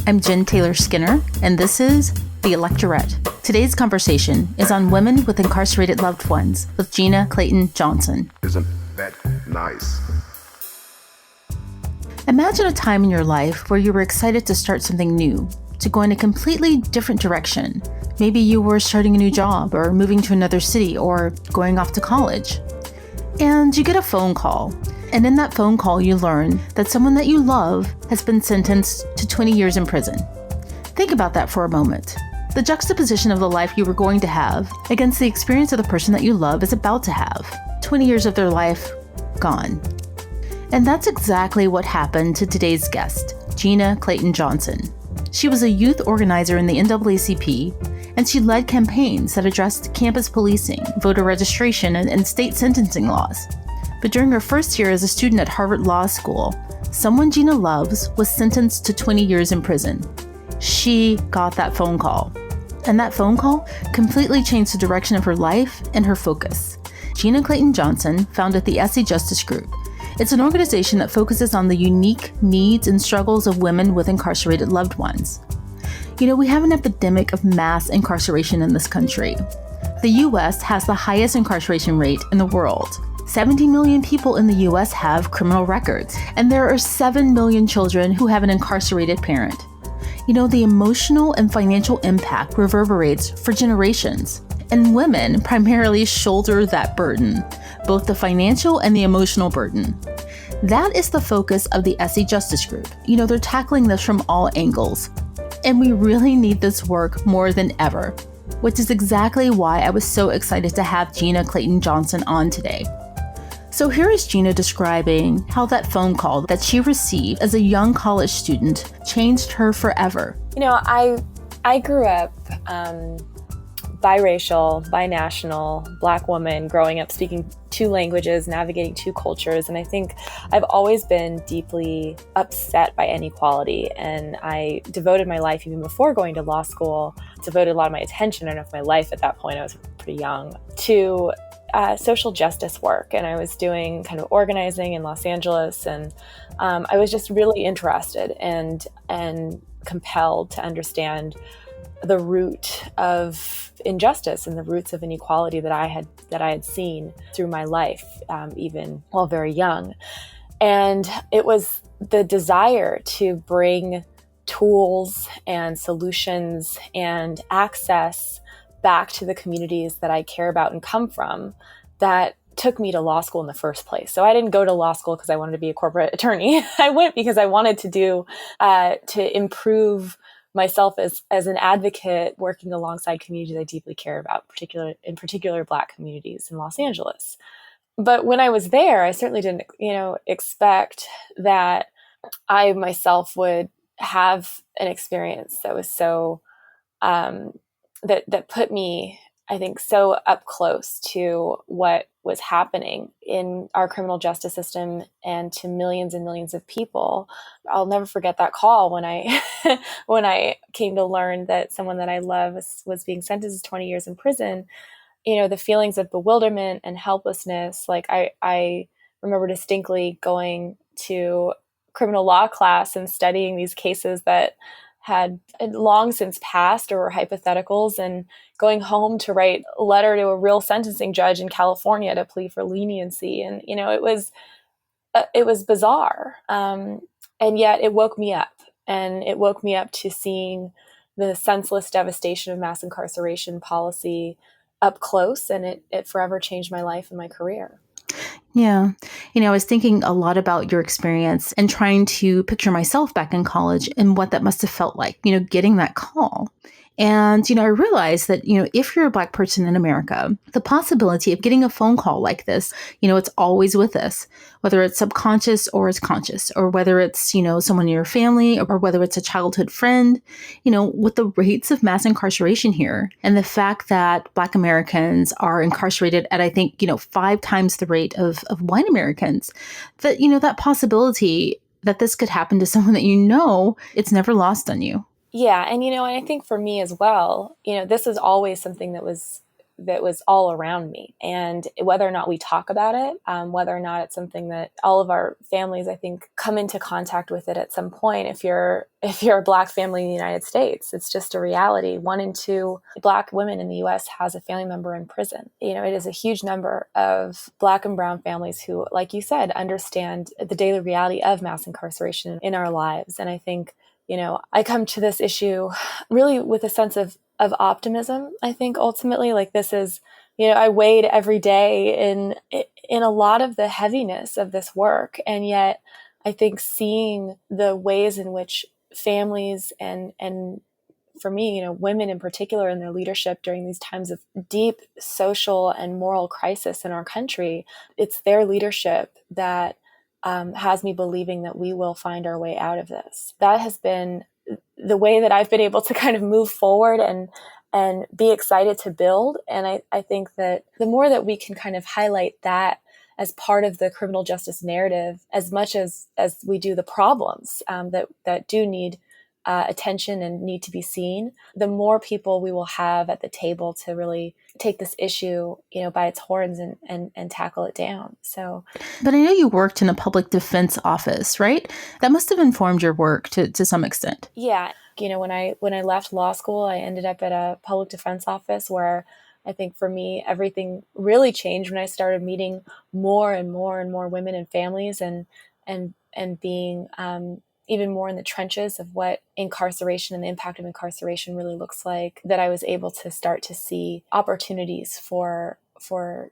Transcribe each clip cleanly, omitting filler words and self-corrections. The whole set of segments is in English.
I'm Jen Taylor Skinner, and this is the Electorette. Today's conversation is on women with incarcerated loved ones with Gina Clayton-Johnson. Isn't that nice? Imagine a time in your life where you were excited to start something new, to go in a completely different direction. Maybe you were starting a new job or moving to another city or going off to college. And you get a phone call. And in that phone call, you learn that someone that you love has been sentenced to 20 years in prison. Think about that for a moment. The juxtaposition of the life you were going to have against the experience of the person that you love is about to have. 20 years of their life gone. And that's exactly what happened to today's guest, Gina Clayton-Johnson. She was a youth organizer in the NAACP, and she led campaigns that addressed campus policing, voter registration, and state sentencing laws. But during her first year as a student at Harvard Law School, someone Gina loves was sentenced to 20 years in prison. She got that phone call. And that phone call completely changed the direction of her life and her focus. Gina Clayton-Johnson founded the Essie Justice Group. It's an organization that focuses on the unique needs and struggles of women with incarcerated loved ones. You know, we have an epidemic of mass incarceration in this country. The U.S. has the highest incarceration rate in the world. 70 million people in the U.S. have criminal records, and there are 7 million children who have an incarcerated parent. You know, the emotional and financial impact reverberates for generations, and women primarily shoulder that burden, both the financial and the emotional burden. That is the focus of the Essie Justice Group. You know, they're tackling this from all angles, and we really need this work more than ever, which is exactly why I was so excited to have Gina Clayton-Johnson on today. So here is Gina describing how that phone call that she received as a young college student changed her forever. You know, I grew up biracial, binational, Black woman, growing up speaking 2 languages, navigating 2 cultures. And I think I've always been deeply upset by inequality. And I devoted my life, even before going to law school, devoted a lot of my attention, I don't know if my life at that point, I was pretty young, to social justice work. And I was doing kind of organizing in Los Angeles. And I was just really interested and compelled to understand the root of injustice and the roots of inequality that I had seen through my life, even while very young. And it was the desire to bring tools and solutions and access back to the communities that I care about and come from that took me to law school in the first place. So I didn't go to law school because I wanted to be a corporate attorney. I went because I wanted to improve myself as an advocate working alongside communities I deeply care about, in particular Black communities in Los Angeles. But when I was there, I certainly didn't, expect that I myself would have an experience that was so that put me, I think, so up close to what was happening in our criminal justice system and to millions and millions of people. I'll never forget that call when I when I came to learn that someone that I love was being sentenced to 20 years in prison. You know, the feelings of bewilderment and helplessness. Like I remember distinctly going to criminal law class and studying these cases that had long since passed or were hypotheticals, and going home to write a letter to a real sentencing judge in California to plead for leniency. And, it was bizarre. And yet it woke me up, and it woke me up to seeing the senseless devastation of mass incarceration policy up close. And it forever changed my life and my career. Yeah. I was thinking a lot about your experience and trying to picture myself back in college and what that must have felt like, getting that call. And, I realized that, if you're a Black person in America, the possibility of getting a phone call like this, it's always with us, whether it's subconscious or it's conscious, or whether it's, someone in your family, or whether it's a childhood friend, with the rates of mass incarceration here and the fact that Black Americans are incarcerated at, I think, 5 times the rate of white Americans, that, that possibility that this could happen to someone that it's never lost on you. Yeah. And, and I think for me as well, this is always something that that was all around me. And whether or not we talk about it, whether or not it's something that all of our families, I think, come into contact with it at some point. If you're a Black family in the United States, it's just a reality. 1 in 2 Black women in the U.S. has a family member in prison. It is a huge number of Black and brown families who, like you said, understand the daily reality of mass incarceration in our lives. And I think, I come to this issue really with a sense of optimism. I think ultimately, like, this is, I wade every day in a lot of the heaviness of this work. And yet I think seeing the ways in which families and for me, women in particular in their leadership during these times of deep social and moral crisis in our country, it's their leadership that has me believing that we will find our way out of this. That has been the way that I've been able to kind of move forward and be excited to build. And I think that the more that we can kind of highlight that as part of the criminal justice narrative, as much as we do the problems that do need attention and need to be seen, the more people we will have at the table to really take this issue, by its horns and tackle it down. So, but I know you worked in a public defense office, right? That must have informed your work to some extent. Yeah. When I left law school, I ended up at a public defense office where I think for me, everything really changed when I started meeting more and more and more women and families and being even more in the trenches of what incarceration and the impact of incarceration really looks like, that I was able to start to see opportunities for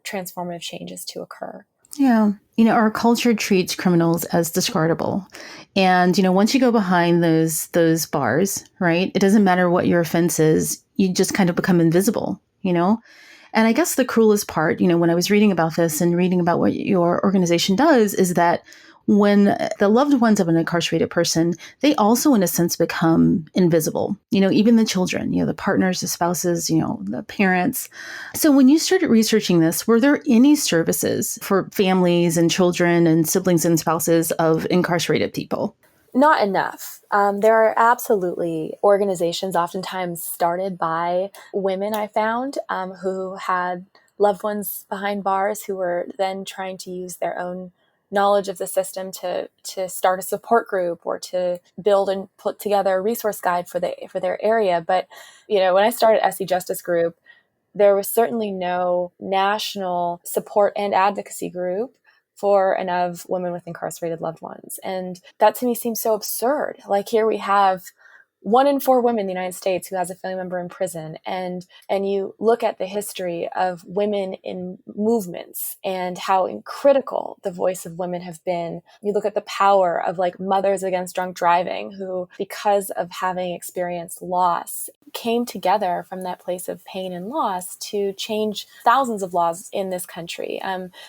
transformative changes to occur. Yeah. Our culture treats criminals as discardable. And, once you go behind those bars, right, it doesn't matter what your offense is, you just kind of become invisible, And I guess the cruelest part, when I was reading about this and reading about what your organization does, is that when the loved ones of an incarcerated person, they also, in a sense, become invisible. Even the children, the partners, the spouses, the parents. So when you started researching this, were there any services for families and children and siblings and spouses of incarcerated people? Not enough. There are absolutely organizations oftentimes started by women, I found, who had loved ones behind bars who were then trying to use their own knowledge of the system to start a support group or to build and put together a resource guide for their area. But, when I started Essie Justice Group, there was certainly no national support and advocacy group for and of women with incarcerated loved ones. And that to me seems so absurd. Like, here we have 1 in 4 women in the United States who has a family member in prison. And you look at the history of women in movements and how critical the voice of women have been. You look at the power of Mothers Against Drunk Driving, who, because of having experienced loss, came together from that place of pain and loss to change thousands of laws in this country.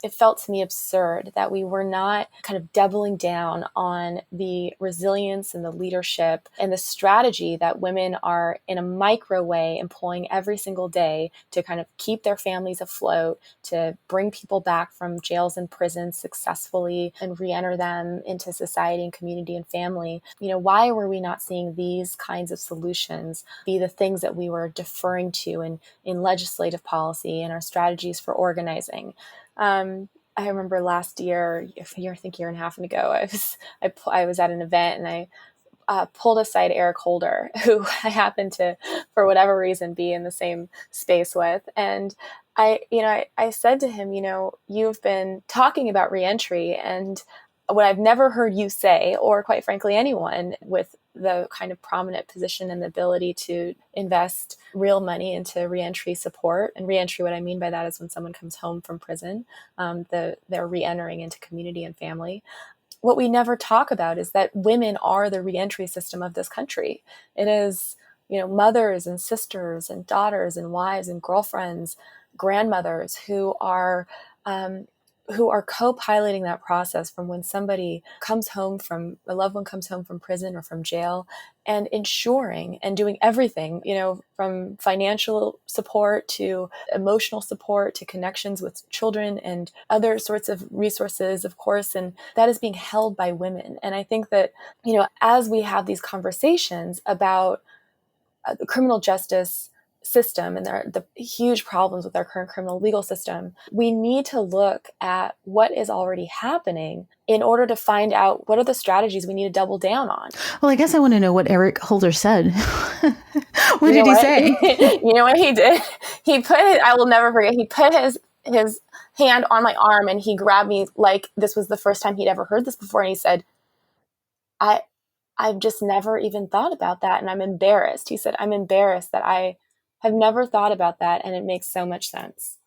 It felt to me absurd that we were not kind of doubling down on the resilience and the leadership and the strategy that women are in a micro way employing every single day to kind of keep their families afloat, to bring people back from jails and prisons successfully and re-enter them into society and community and family. Why were we not seeing these kinds of solutions be the things that we were deferring to in legislative policy and our strategies for organizing? I remember last year, I think year and a half ago, I was at an event and I pulled aside Eric Holder, who I happened to, for whatever reason, be in the same space with. And I said to him, you've been talking about reentry, and what I've never heard you say, or quite frankly, anyone with the kind of prominent position and the ability to invest real money into reentry support. And reentry, what I mean by that is when someone comes home from prison, they're reentering into community and family. What we never talk about is that women are the reentry system of this country. It is, mothers and sisters and daughters and wives and girlfriends, grandmothers who are co-piloting that process from when somebody a loved one comes home from prison or from jail, and ensuring and doing everything, from financial support to emotional support to connections with children and other sorts of resources, of course. And that is being held by women. And I think that, as we have these conversations about criminal justice system and the huge problems with our current criminal legal system, we need to look at what is already happening in order to find out what are the strategies we need to double down on. Well, I guess I want to know what Eric Holder said. What did he say? You know what he did? I will never forget, he put his hand on my arm and he grabbed me like this was the first time he'd ever heard this before. And he said, I've just never even thought about that. And I'm embarrassed. He said, I'm embarrassed that I have never thought about that. And it makes so much sense.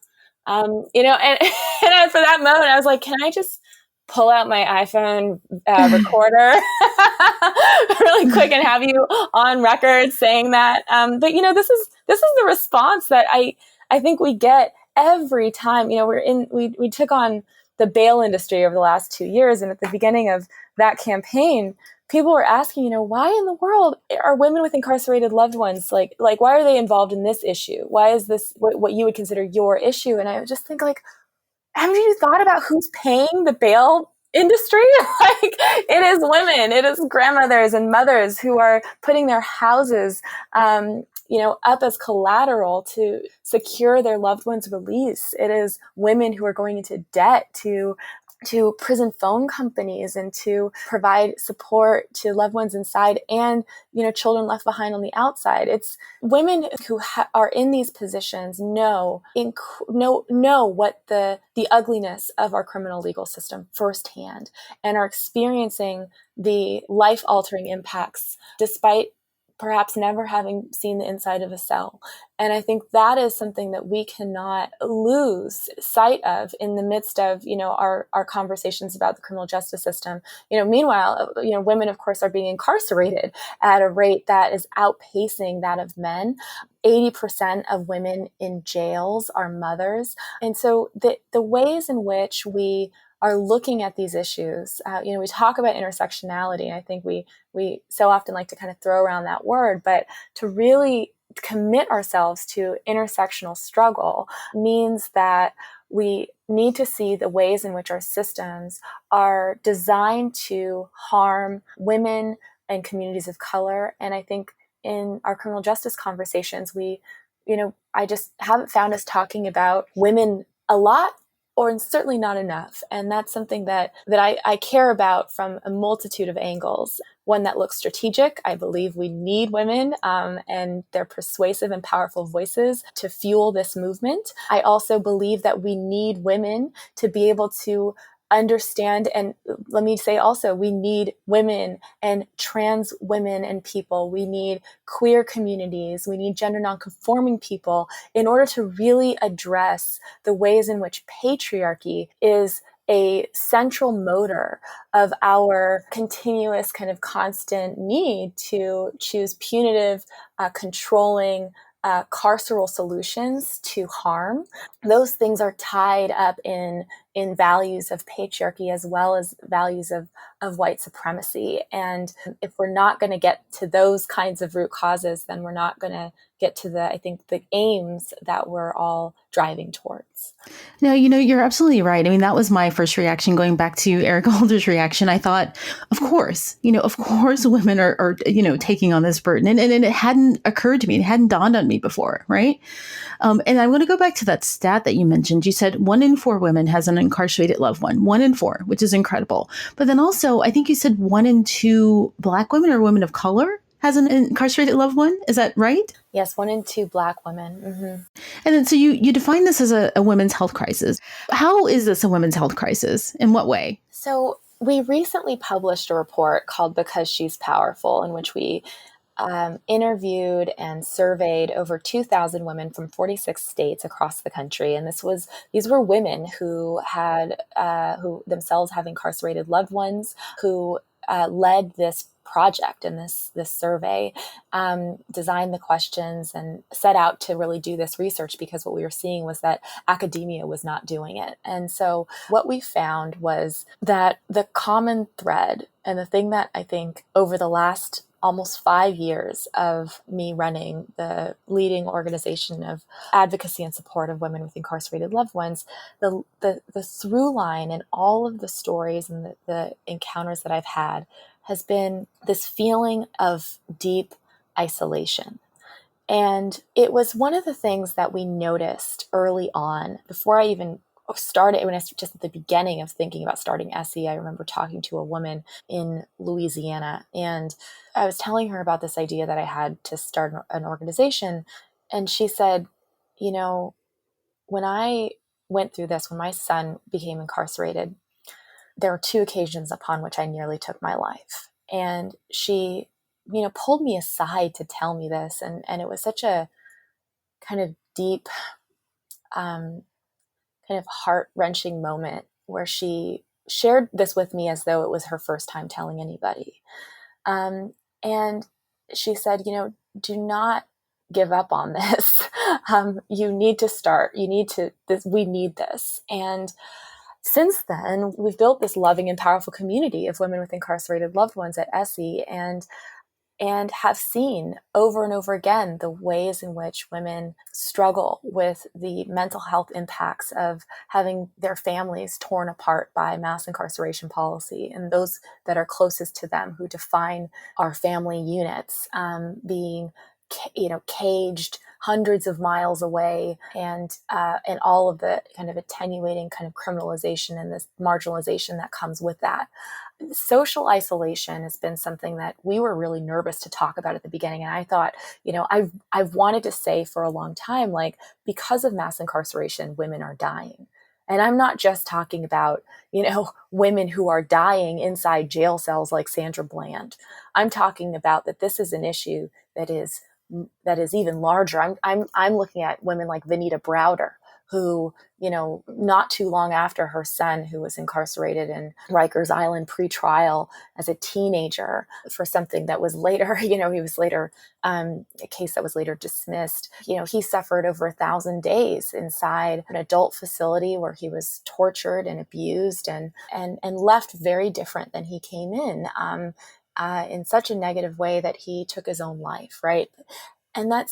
And for that moment, I was like, can I just pull out my iPhone recorder really quick and have you on record saying that? But this is the response that I think we get every time. We took on the bail industry over the last 2 years, and at the beginning of that campaign, people were asking, why in the world are women with incarcerated loved ones like why are they involved in this issue? Why is this what you would consider your issue? And I would just think, like, haven't you thought about who's paying the bail industry? Like, it is women, it is grandmothers and mothers who are putting their houses, up as collateral to secure their loved ones' release. It is women who are going into debt to prison phone companies and to provide support to loved ones inside and, children left behind on the outside. It's women who are in these positions know what the ugliness of our criminal legal system firsthand and are experiencing the life-altering impacts despite perhaps never having seen the inside of a cell. And I think that is something that we cannot lose sight of in the midst of, our conversations about the criminal justice system. Meanwhile, women, of course, are being incarcerated at a rate that is outpacing that of men. 80% of women in jails are mothers. And so the ways in which we are looking at these issues, we talk about intersectionality. I think we so often like to kind of throw around that word, but to really commit ourselves to intersectional struggle means that we need to see the ways in which our systems are designed to harm women and communities of color. And I think in our criminal justice conversations, I just haven't found us talking about women a lot, or certainly not enough. And that's something that I care about from a multitude of angles. One that looks strategic. I believe we need women and their persuasive and powerful voices to fuel this movement. I also believe that we need women to be able to understand, and let me say also, we need women and trans women and people. We need queer communities. We need gender nonconforming people in order to really address the ways in which patriarchy is a central motor of our continuous kind of constant need to choose punitive, controlling, carceral solutions to harm. Those things are tied up in values of patriarchy as well as values of white supremacy. And if we're not going to get to those kinds of root causes, then we're not going to get to the aims that we're all driving towards. No, you're absolutely right. I mean, that was my first reaction going back to Eric Holder's reaction. I thought, of course women are taking on this burden. And it hadn't occurred to me. It hadn't dawned on me before. Right. And I want to go back to that stat that you mentioned. You said 1 in 4 women has an incarcerated loved one, 1 in 4, which is incredible. But then also, I think you said 1 in 2 Black women or women of color has an incarcerated loved one. Is that right? Yes, 1 in 2 Black women. Mm-hmm. And then so you define this as a women's health crisis. How is this a women's health crisis? In what way? So we recently published a report called Because She's Powerful, in which we interviewed and surveyed over 2,000 women from 46 states across the country. And these were women who had who themselves have incarcerated loved ones, who led this project and this survey, designed the questions and set out to really do this research, because what we were seeing was that academia was not doing it. And so what we found was that the common thread, and the thing that I think over the last almost 5 years of me running the leading organization of advocacy and support of women with incarcerated loved ones, the through line in all of the stories and the encounters that I've had has been this feeling of deep isolation. And it was one of the things that we noticed early on before I even started, when I just at the beginning of thinking about starting Essie. I remember talking to a woman in Louisiana, and I was telling her about this idea that I had to start an organization. And she said, you know, when I went through this, when my son became incarcerated, there were two occasions upon which I nearly took my life. And she, pulled me aside to tell me this. And it was such a kind of deep, kind of heart-wrenching moment where she shared this with me as though it was her first time telling anybody. And she said, do not give up on this. You need to start. We need this. And since then, we've built this loving and powerful community of women with incarcerated loved ones at Essie, and have seen over and over again the ways in which women struggle with the mental health impacts of having their families torn apart by mass incarceration policy, and those that are closest to them who define our family units being caged hundreds of miles away, and all of the kind of attenuating kind of criminalization and this marginalization that comes with that. Social isolation has been something that we were really nervous to talk about at the beginning. And I thought, I've wanted to say for a long time, like, because of mass incarceration, women are dying. And I'm not just talking about, women who are dying inside jail cells like Sandra Bland. I'm talking about that this is an issue that is even larger. I'm looking at women like Vanita Browder, who, not too long after her son, who was incarcerated in Rikers Island pre-trial as a teenager for something that was later, he was later, a case that was later dismissed. He suffered over 1,000 days inside an adult facility where he was tortured and abused and left very different than he came in such a negative way that he took his own life, right? And that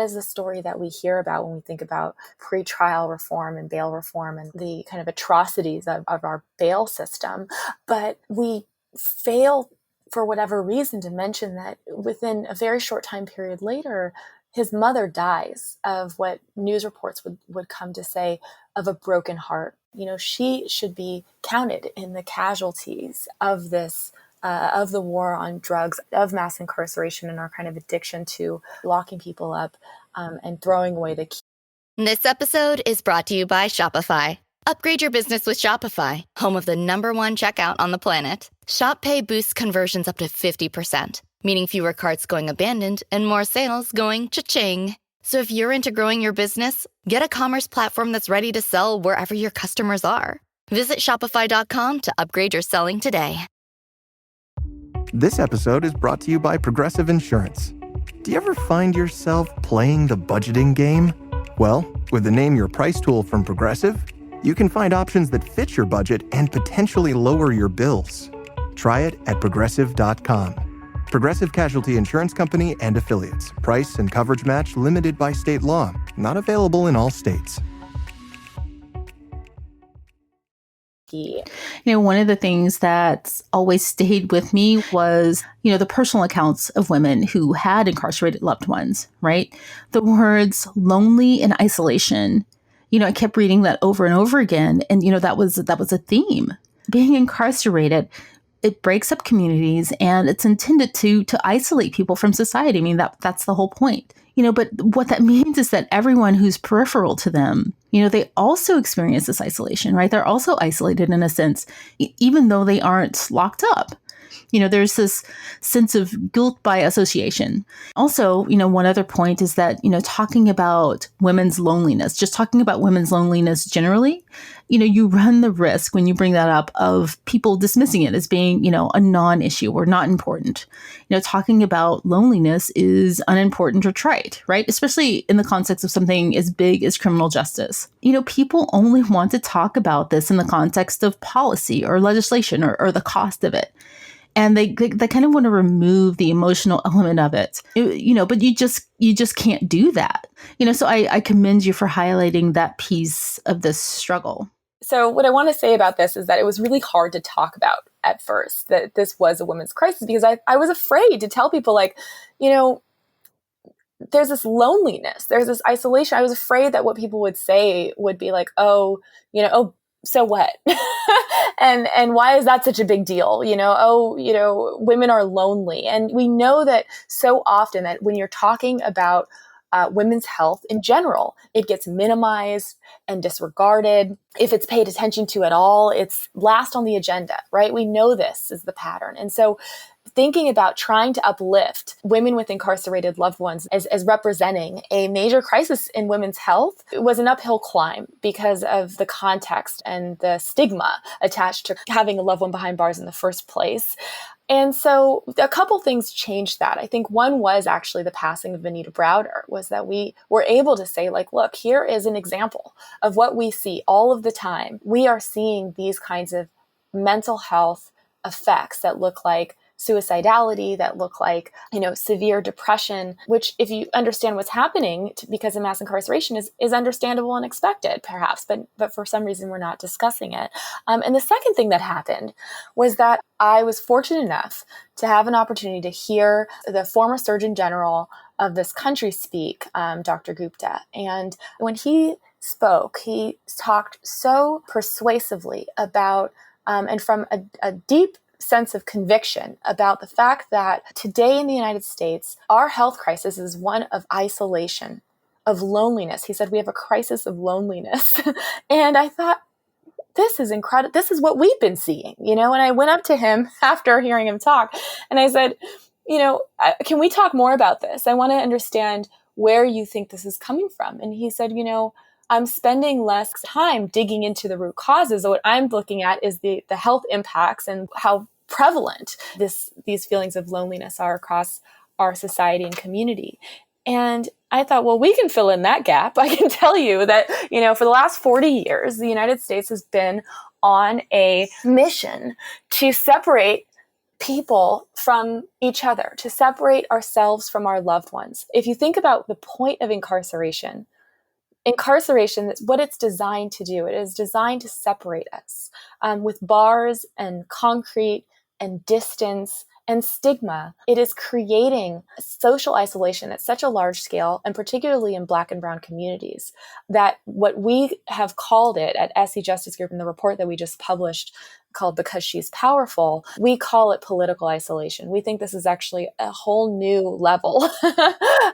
is a story that we hear about when we think about pretrial reform and bail reform and the kind of atrocities of our bail system. But we fail, for whatever reason, to mention that within a very short time period later, his mother dies of what news reports would come to say of a broken heart. She should be counted in the casualties of this of the war on drugs, of mass incarceration, and our kind of addiction to locking people up and throwing away the key. This episode is brought to you by Shopify. Upgrade your business with Shopify, home of the #1 checkout on the planet. Shop Pay boosts conversions up to 50%, meaning fewer carts going abandoned and more sales going cha-ching. So if you're into growing your business, get a commerce platform that's ready to sell wherever your customers are. Visit shopify.com to upgrade your selling today. This episode is brought to you by Progressive Insurance. Do you ever find yourself playing the budgeting game? Well, with the Name Your Price tool from Progressive, you can find options that fit your budget and potentially lower your bills. Try it at progressive.com. Progressive Casualty Insurance Company and Affiliates. Price and coverage match limited by state law. Not available in all states. One of the things that's always stayed with me was, the personal accounts of women who had incarcerated loved ones, right? The words lonely and isolation, I kept reading that over and over again. And, that was a theme. Being incarcerated, it breaks up communities, and it's intended to isolate people from society. I mean, that's the whole point. But what that means is that everyone who's peripheral to them, they also experience this isolation, right? They're also isolated in a sense, even though they aren't locked up. There's this sense of guilt by association. Also, one other point is that, talking about women's loneliness, just talking about women's loneliness generally, you run the risk when you bring that up of people dismissing it as being, a non-issue or not important. Talking about loneliness is unimportant or trite, right? Especially in the context of something as big as criminal justice. People only want to talk about this in the context of policy or legislation or the cost of it. And they kind of want to remove the emotional element of it, but you just can't do that. So I commend you for highlighting that piece of this struggle. So what I want to say about this is that it was really hard to talk about at first, that this was a women's crisis, because I was afraid to tell people, like, there's this loneliness, there's this isolation. I was afraid that what people would say would be like, oh, oh, so what? and why is that such a big deal? Women are lonely. And we know that so often that when you're talking about women's health in general, it gets minimized and disregarded. If it's paid attention to at all, it's last on the agenda, right? We know this is the pattern. And so thinking about trying to uplift women with incarcerated loved ones as representing a major crisis in women's health, it was an uphill climb because of the context and the stigma attached to having a loved one behind bars in the first place. And so a couple things changed that. I think one was actually the passing of Vanita Browder, was that we were able to say, like, look, here is an example of what we see all of the time. We are seeing these kinds of mental health effects that look like suicidality, that look like, severe depression, which if you understand what's happening because of mass incarceration is understandable and expected, perhaps, but for some reason we're not discussing it. And the second thing that happened was that I was fortunate enough to have an opportunity to hear the former Surgeon General of this country speak, Dr. Gupta. And when he spoke, he talked so persuasively about, and from a deep sense of conviction about the fact that today in the United States, our health crisis is one of isolation, of loneliness. He said, we have a crisis of loneliness. And I thought, this is incredible. This is what we've been seeing, and I went up to him after hearing him talk and I said, can we talk more about this? I want to understand where you think this is coming from. And he said, I'm spending less time digging into the root causes. What I'm looking at is the health impacts and how prevalent these feelings of loneliness are across our society and community. And I thought, well, we can fill in that gap. I can tell you that, for the last 40 years, the United States has been on a mission to separate people from each other, to separate ourselves from our loved ones. If you think about the point of incarceration, what it's designed to do, it is designed to separate us with bars and concrete and distance and stigma. It is creating social isolation at such a large scale, and particularly in Black and Brown communities, that what we have called it at Essie Justice Group in the report that we just published called Because She's Powerful, we call it political isolation. We think this is actually a whole new level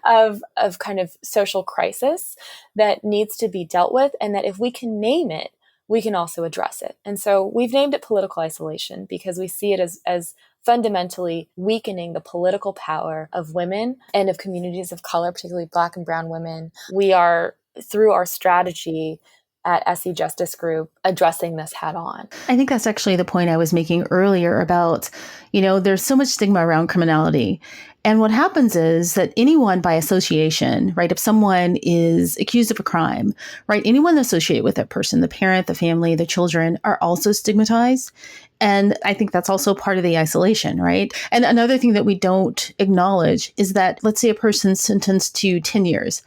of kind of social crisis that needs to be dealt with, and that if we can name it, we can also address it. And so we've named it political isolation because we see it as fundamentally weakening the political power of women and of communities of color, particularly Black and Brown women. We are, through our strategy at Essie Justice Group, addressing this head on. I think that's actually the point I was making earlier about, there's so much stigma around criminality. And what happens is that anyone by association, right, if someone is accused of a crime, right, anyone associated with that person, the parent, the family, the children, are also stigmatized. And I think that's also part of the isolation, right? And another thing that we don't acknowledge is that, let's say a person's sentenced to 10 years.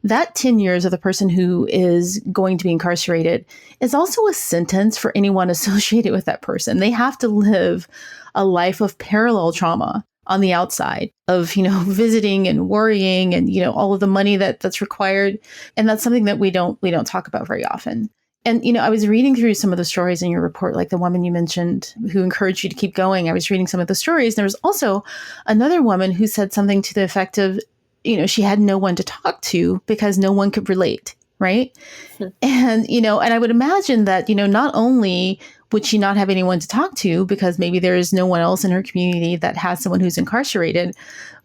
That 10 years of the person who is going to be incarcerated is also a sentence for anyone associated with that person. They have to live a life of parallel trauma on the outside of, visiting and worrying and, all of the money that's required. And that's something that we don't talk about very often. And, I was reading through some of the stories in your report, like the woman you mentioned who encouraged you to keep going. I was reading some of the stories. There was also another woman who said something to the effect of, she had no one to talk to because no one could relate. Right. And, and I would imagine that, not only would she not have anyone to talk to because maybe there is no one else in her community that has someone who's incarcerated,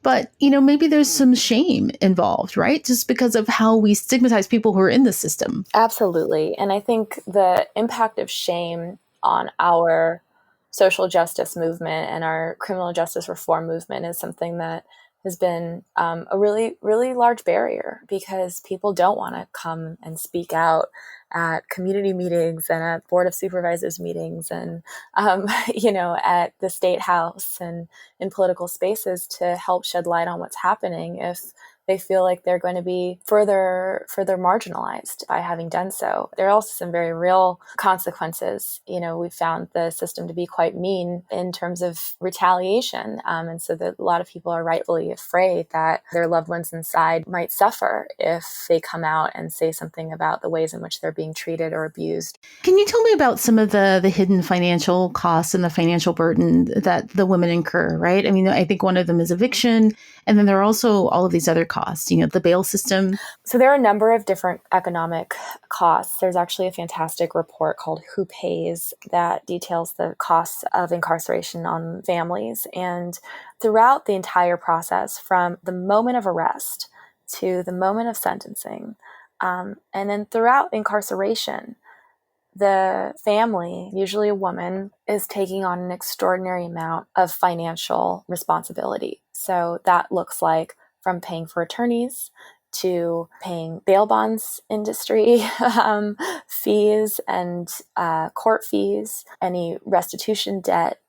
but, maybe there's some shame involved, right? Just because of how we stigmatize people who are in the system. Absolutely. And I think the impact of shame on our social justice movement and our criminal justice reform movement is something that has been a really, really large barrier because people don't want to come and speak out at community meetings and at Board of Supervisors meetings and, at the State House and in political spaces to help shed light on what's happening if they feel like they're going to be further marginalized by having done so. There are also some very real consequences. We found the system to be quite mean in terms of retaliation. And so that a lot of people are rightfully afraid that their loved ones inside might suffer if they come out and say something about the ways in which they're being treated or abused. Can you tell me about some of the hidden financial costs and the financial burden that the women incur, right? I mean, I think one of them is eviction, and then there are also all of these other costs, the bail system. So there are a number of different economic costs. There's actually a fantastic report called Who Pays that details the costs of incarceration on families. And throughout the entire process, from the moment of arrest to the moment of sentencing, and then throughout incarceration, the family, usually a woman, is taking on an extraordinary amount of financial responsibility. So that looks like from paying for attorneys to paying bail bonds industry fees and court fees, any restitution debt.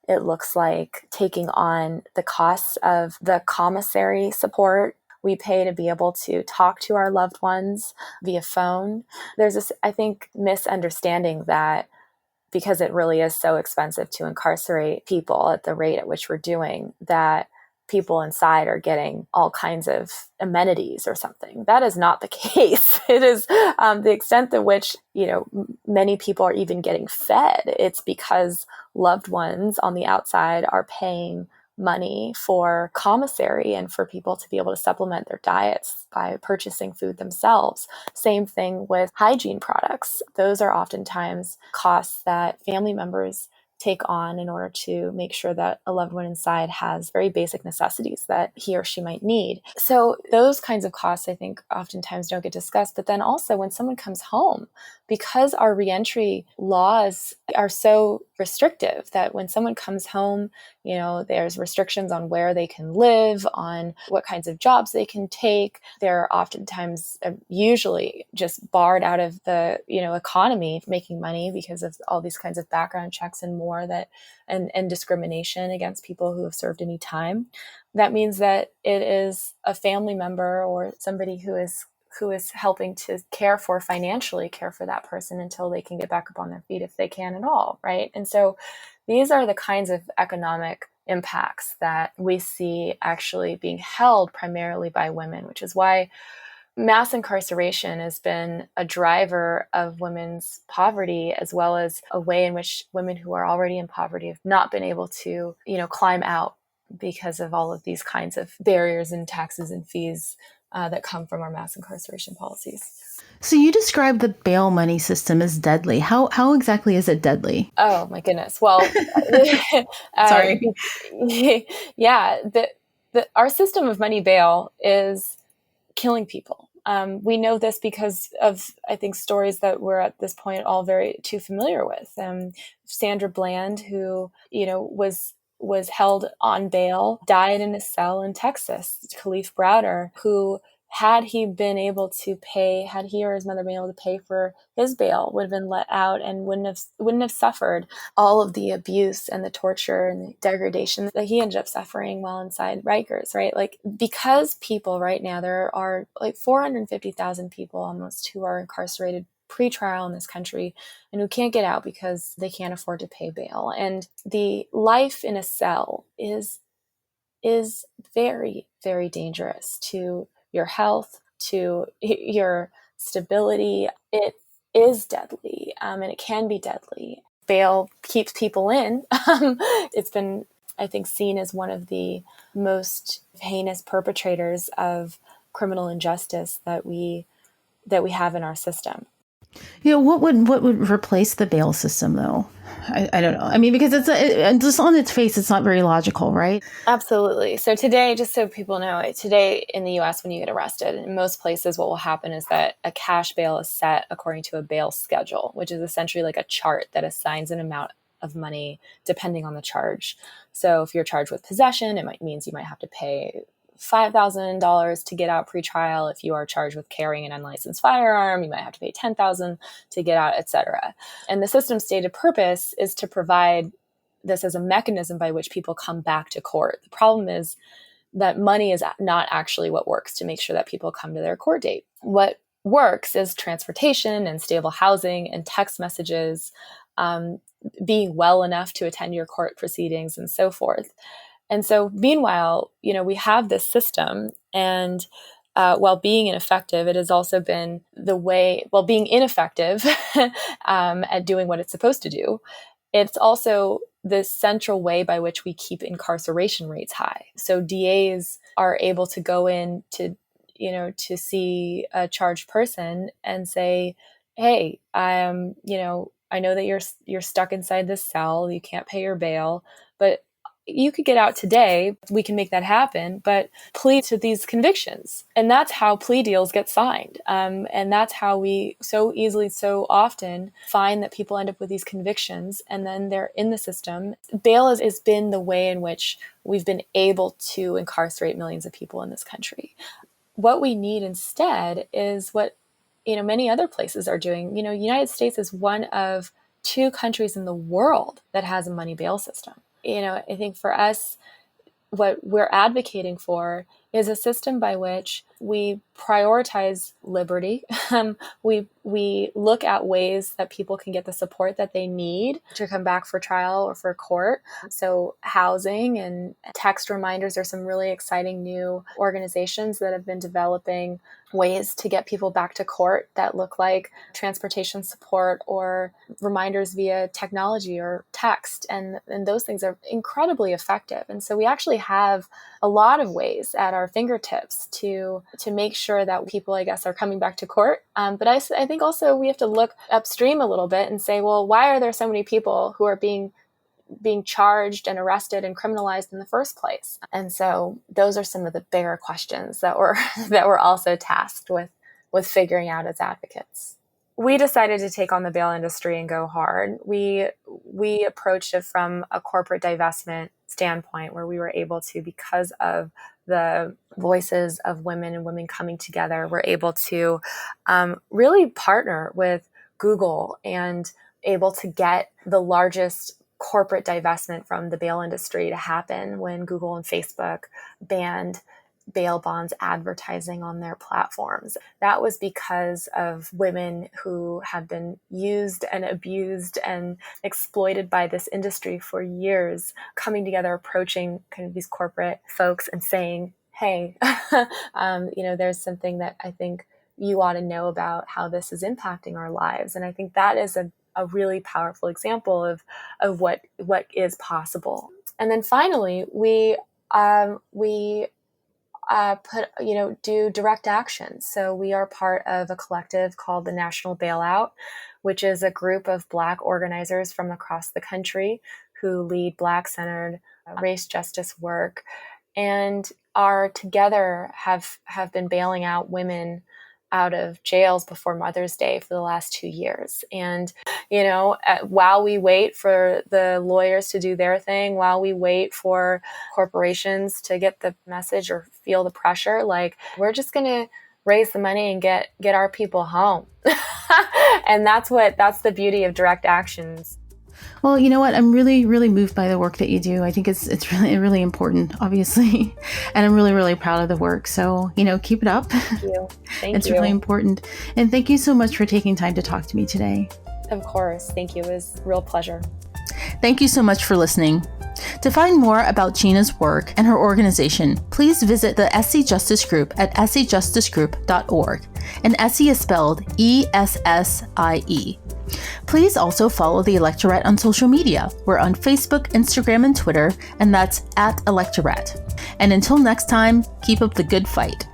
It looks like taking on the costs of the commissary support we pay to be able to talk to our loved ones via phone. There's this, I think, misunderstanding that because it really is so expensive to incarcerate people at the rate at which we're doing, that people inside are getting all kinds of amenities or something. That is not the case. It is the extent to which, many people are even getting fed. It's because loved ones on the outside are paying money for commissary and for people to be able to supplement their diets by purchasing food themselves. Same thing with hygiene products. Those are oftentimes costs that family members take on in order to make sure that a loved one inside has very basic necessities that he or she might need. So those kinds of costs, I think, oftentimes don't get discussed. But then also when someone comes home, because our reentry laws are so restrictive that when someone comes home, there's restrictions on where they can live, on what kinds of jobs they can take. They're oftentimes usually just barred out of the, economy, making money because of all these kinds of background checks and more and discrimination against people who have served any time. That means that it is a family member or somebody who is helping to financially care for that person until they can get back up on their feet, if they can at all, right? And so these are the kinds of economic impacts that we see actually being held primarily by women, which is why mass incarceration has been a driver of women's poverty, as well as a way in which women who are already in poverty have not been able to, climb out because of all of these kinds of barriers and taxes and fees that come from our mass incarceration policies. So you described the bail money system as deadly. How exactly is it deadly? Oh my goodness. Well, Sorry. Yeah, our system of money bail is killing people. We know this because of, I think, stories that we're at this point all very too familiar with. Sandra Bland, who, was held on bail, died in a cell in Texas. Khalif Browder, who had he or his mother been able to pay for his bail, would have been let out and wouldn't have suffered all of the abuse and the torture and the degradation that he ended up suffering while inside Rikers, right? Like, because people right now, there are like 450,000 people almost who are incarcerated pre-trial in this country and who can't get out because they can't afford to pay bail. And the life in a cell is very, very dangerous to your health, to your stability. It is deadly, and it can be deadly. Bail keeps people in. It's been, I think, seen as one of the most heinous perpetrators of criminal injustice that we have in our system. What would replace the bail system, though? I don't know. I mean, because it's just on its face, it's not very logical, right? Absolutely. So today, just so people know, today in the U.S., when you get arrested, in most places, what will happen is that a cash bail is set according to a bail schedule, which is essentially like a chart that assigns an amount of money depending on the charge. So if you're charged with possession, means you might have to pay $5,000 to get out pre-trial. If you are charged with carrying an unlicensed firearm, you might have to pay $10,000 to get out, etc. And the system's stated purpose is to provide this as a mechanism by which people come back to court. The problem is that money is not actually what works to make sure that people come to their court date. What works is transportation and stable housing and text messages, being well enough to attend your court proceedings and so forth. And so meanwhile, we have this system, and while being ineffective, it has also been being ineffective at doing what it's supposed to do, it's also the central way by which we keep incarceration rates high. So DAs are able to go in to see a charged person and say, hey, I know that you're stuck inside this cell, you can't pay your bail, but you could get out today. We can make that happen, but plead to these convictions. And that's how plea deals get signed. And that's how we so often find that people end up with these convictions and then they're in the system. Bail has been the way in which we've been able to incarcerate millions of people in this country. What we need instead is what many other places are doing. The United States is one of 2 countries in the world that has a money bail system. I think for us, what we're advocating for is a system by which we prioritize liberty. We look at ways that people can get the support that they need to come back for trial or for court. So housing and text reminders are some really exciting new organizations that have been developing ways to get people back to court that look like transportation support or reminders via technology or text. And those things are incredibly effective. And so we actually have a lot of ways at our fingertips to make sure that people, I guess, are coming back to court. But I think also we have to look upstream a little bit and say, well, why are there so many people who are being charged and arrested and criminalized in the first place? And so those are some of the bigger questions that we're also tasked with figuring out as advocates. We decided to take on the bail industry and go hard. We approached it from a corporate divestment standpoint, where we were able to, because of the voices of women and women coming together, we're able to really partner with Google and able to get the largest corporate divestment from the bail industry to happen when Google and Facebook banned bail bonds advertising on their platforms. That was because of women who have been used and abused and exploited by this industry for years, coming together, approaching kind of these corporate folks and saying, hey, there's something that I think you ought to know about how this is impacting our lives. And I think that is a really powerful example of what is possible. And then finally, we do direct action. So we are part of a collective called the National Bailout, which is a group of Black organizers from across the country who lead Black-centered race justice work, and are together have been bailing out women out of jails before Mother's Day for the last 2 years. And, while we wait for the lawyers to do their thing, while we wait for corporations to get the message or feel the pressure, we're just going to raise the money and get our people home. And that's the beauty of direct actions. Well, you know what? I'm really, really moved by the work that you do. I think it's really, really important, obviously. And I'm really, really proud of the work. So, keep it up. Thank you. It's really important. And thank you so much for taking time to talk to me today. Of course. Thank you. It was a real pleasure. Thank you so much for listening. To find more about Gina's work and her organization, please visit the Essie Justice Group atessiejusticegroup.org. And Essie is spelled ESSIE. Please also follow the Electorette on social media. We're on Facebook, Instagram, and Twitter, and that's @Electorette. And until next time, keep up the good fight.